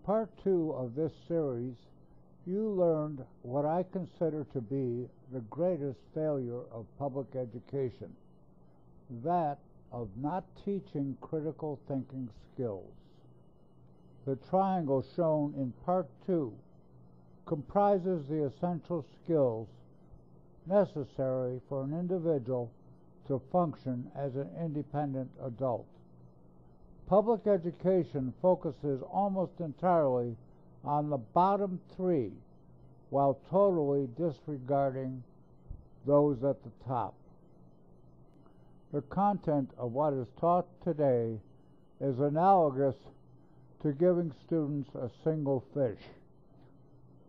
part 2 of this series, you learned what I consider to be the greatest failure of public education, that of not teaching critical thinking skills. The triangle shown in part 2 comprises the essential skills necessary for an individual to function as an independent adult. Public education focuses almost entirely on the bottom 3, while totally disregarding those at the top. The content of what is taught today is analogous to giving students a single fish.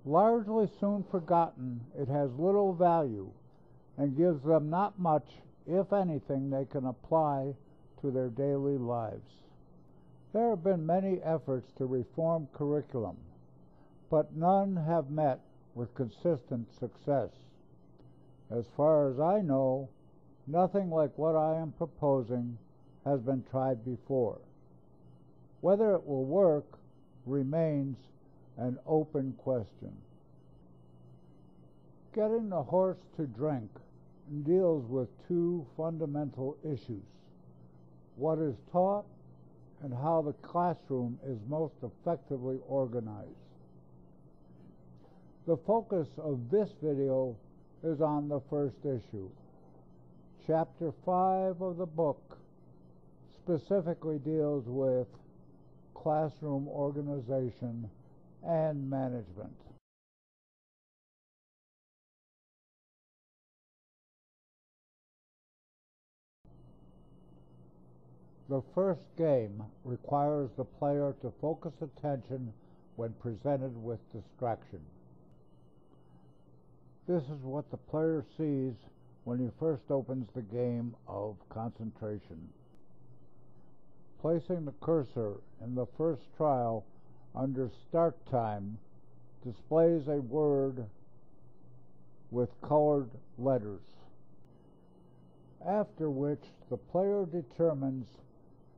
Largely soon forgotten, it has little value and gives them not much, if anything, they can apply to their daily lives. There have been many efforts to reform curriculum, but none have met with consistent success. As far as I know, nothing like what I am proposing has been tried before. Whether it will work remains an open question. Getting the horse to drink deals with two fundamental issues: what is taught and how the classroom is most effectively organized. The focus of this video is on the first issue. Chapter 5 of the book specifically deals with classroom organization and management. The first game requires the player to focus attention when presented with distraction. This is what the player sees when he first opens the game of concentration. Placing the cursor in the first trial under start time displays a word with colored letters, after which the player determines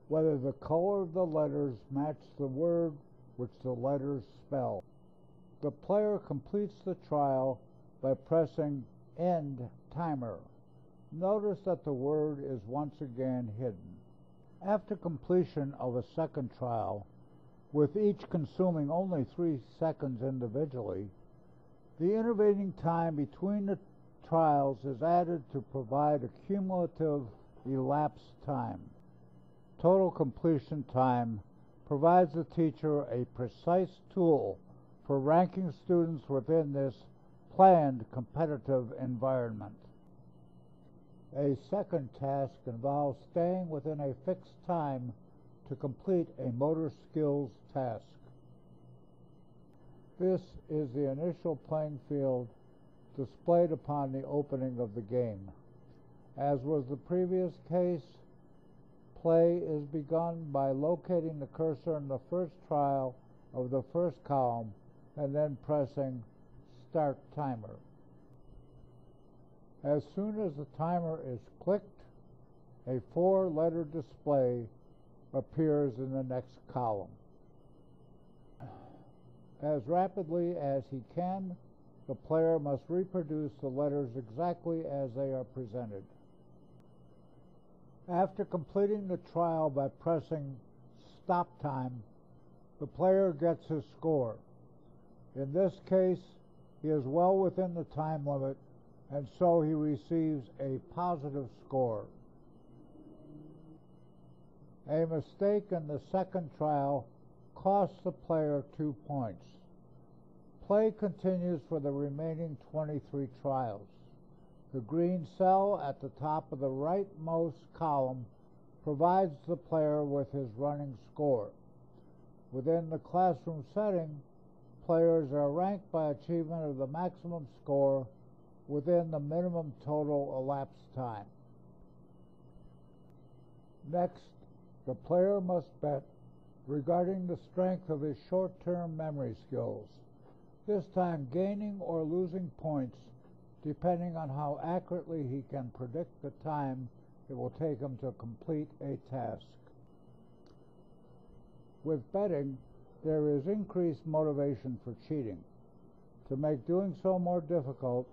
whether the color of the letters match the word which the letters spell. The player completes the trial by pressing End Timer. Notice that the word is once again hidden. After completion of a second trial, with each consuming only 3 seconds individually, the intervening time between the trials is added to provide a cumulative elapsed time. Total completion time provides the teacher a precise tool for ranking students within this planned competitive environment. A second task involves staying within a fixed time to complete a motor skills task. This is the initial playing field displayed upon the opening of the game. As was the previous case, play is begun by locating the cursor in the first trial of the first column and then pressing Start Timer. As soon as the timer is clicked, a 4-letter display appears in the next column. As rapidly as he can, the player must reproduce the letters exactly as they are presented. After completing the trial by pressing Stop Time, the player gets his score. In this case, he is well within the time limit, and so he receives a positive score. A mistake in the second trial costs the player 2 points. Play continues for the remaining 23 trials. The green cell at the top of the rightmost column provides the player with his running score. Within the classroom setting, players are ranked by achievement of the maximum score within the minimum total elapsed time. Next, the player must bet regarding the strength of his short-term memory skills, this time gaining or losing points depending on how accurately he can predict the time it will take him to complete a task. With betting, there is increased motivation for cheating. To make doing so more difficult,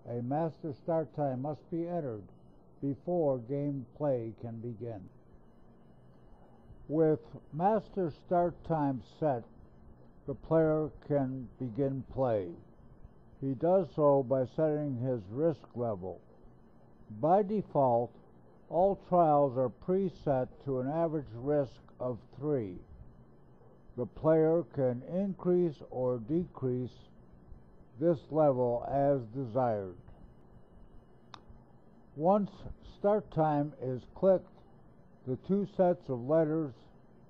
a master start time must be entered before gameplay can begin. With master start time set, the player can begin play. He does so by setting his risk level. By default, all trials are preset to an average risk of 3. The player can increase or decrease this level as desired. Once start time is clicked, the 2 sets of letters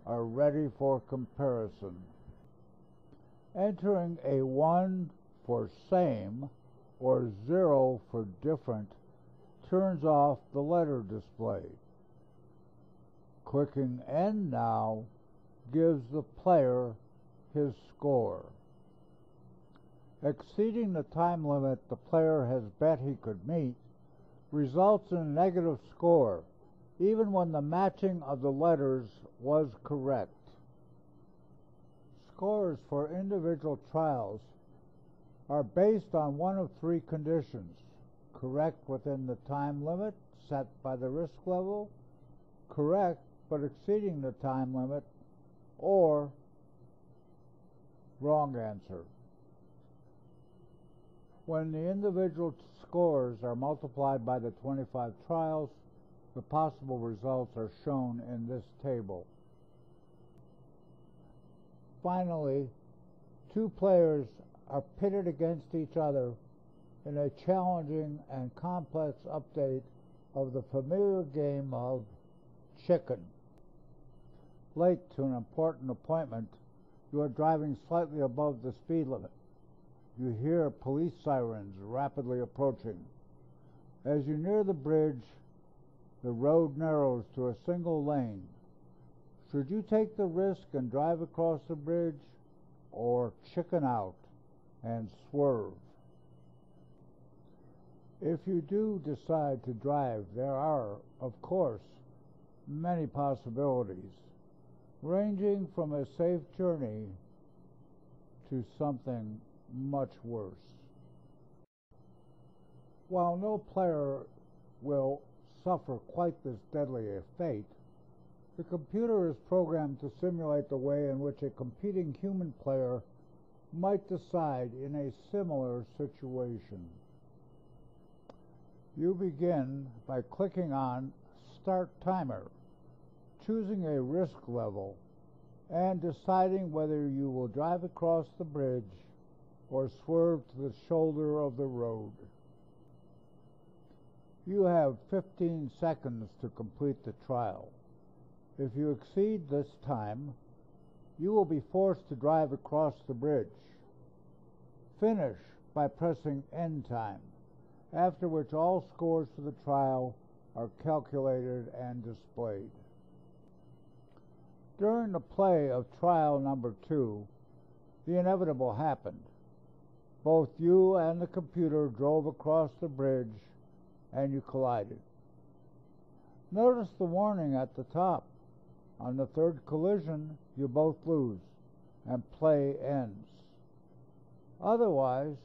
are ready for comparison. Entering a 1 for same or 0 for different turns off the letter display. Clicking End now gives the player his score. Exceeding the time limit the player has bet he could meet results in a negative score, even when the matching of the letters was correct. Scores for individual trials are based on one of 3 conditions: correct within the time limit set by the risk level, correct but exceeding the time limit, or wrong answer. When the individual scores are multiplied by the 25 trials, the possible results are shown in this table. Finally, 2 players are pitted against each other in a challenging and complex update of the familiar game of chicken. Late to an important appointment, you are driving slightly above the speed limit. You hear police sirens rapidly approaching. As you near the bridge, the road narrows to a single lane. Should you take the risk and drive across the bridge, or chicken out and swerve? If you do decide to drive, there are, of course, many possibilities, ranging from a safe journey to something much worse. While no player will suffer quite this deadly a fate, the computer is programmed to simulate the way in which a competing human player might decide in a similar situation. You begin by clicking on Start Timer, choosing a risk level, and deciding whether you will drive across the bridge or swerve to the shoulder of the road. You have 15 seconds to complete the trial. If you exceed this time, you will be forced to drive across the bridge. Finish by pressing End Time, after which all scores for the trial are calculated and displayed. During the play of trial number 2, the inevitable happened. Both you and the computer drove across the bridge and you collided. Notice the warning at the top. On the 3rd collision, you both lose and play ends. Otherwise,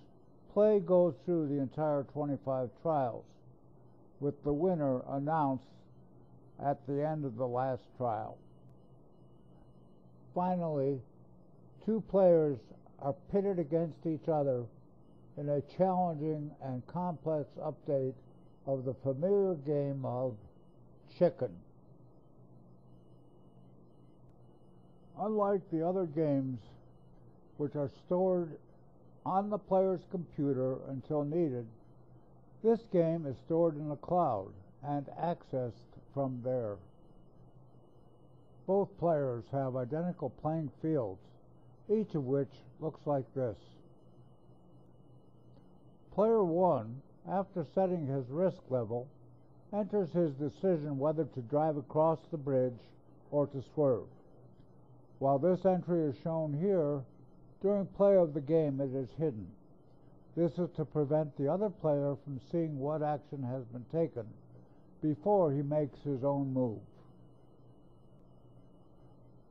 play goes through the entire 25 trials, with the winner announced at the end of the last trial. Finally, 2 players are pitted against each other in a challenging and complex update of the familiar game of chicken. Unlike the other games, which are stored on the player's computer until needed, this game is stored in the cloud and accessed from there. Both players have identical playing fields, each of which looks like this. Player 1, after setting his risk level, enters his decision whether to drive across the bridge or to swerve. While this entry is shown here, during play of the game it is hidden. This is to prevent the other player from seeing what action has been taken before he makes his own move.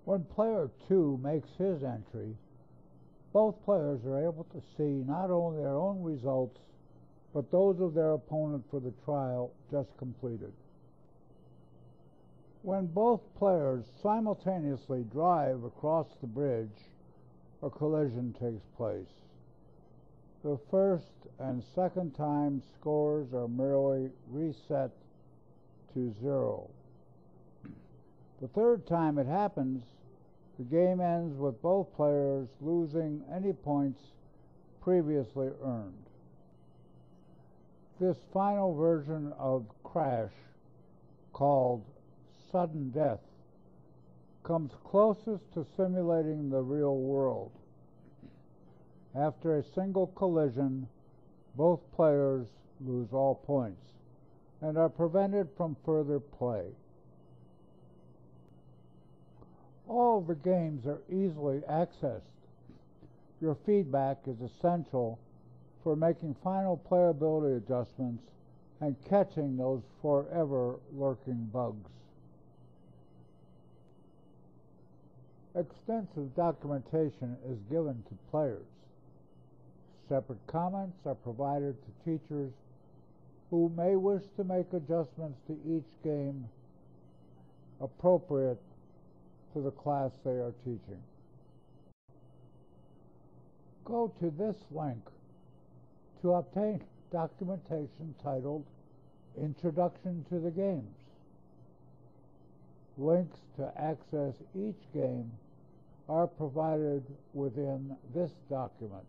When player 2 makes his entry, both players are able to see not only their own results, but those of their opponent for the trial just completed. When both players simultaneously drive across the bridge, a collision takes place. The first and second time scores are merely reset to 0. The third time it happens, the game ends with both players losing any points previously earned. This final version of Crash, called Sudden Death, comes closest to simulating the real world. After a single collision, both players lose all points and are prevented from further play. All the games are easily accessed. Your feedback is essential for making final playability adjustments and catching those forever lurking bugs. Extensive documentation is given to players. Separate comments are provided to teachers who may wish to make adjustments to each game appropriate to the class they are teaching. Go to this link to obtain documentation titled Introduction to the Games. Links to access each game are provided within this document.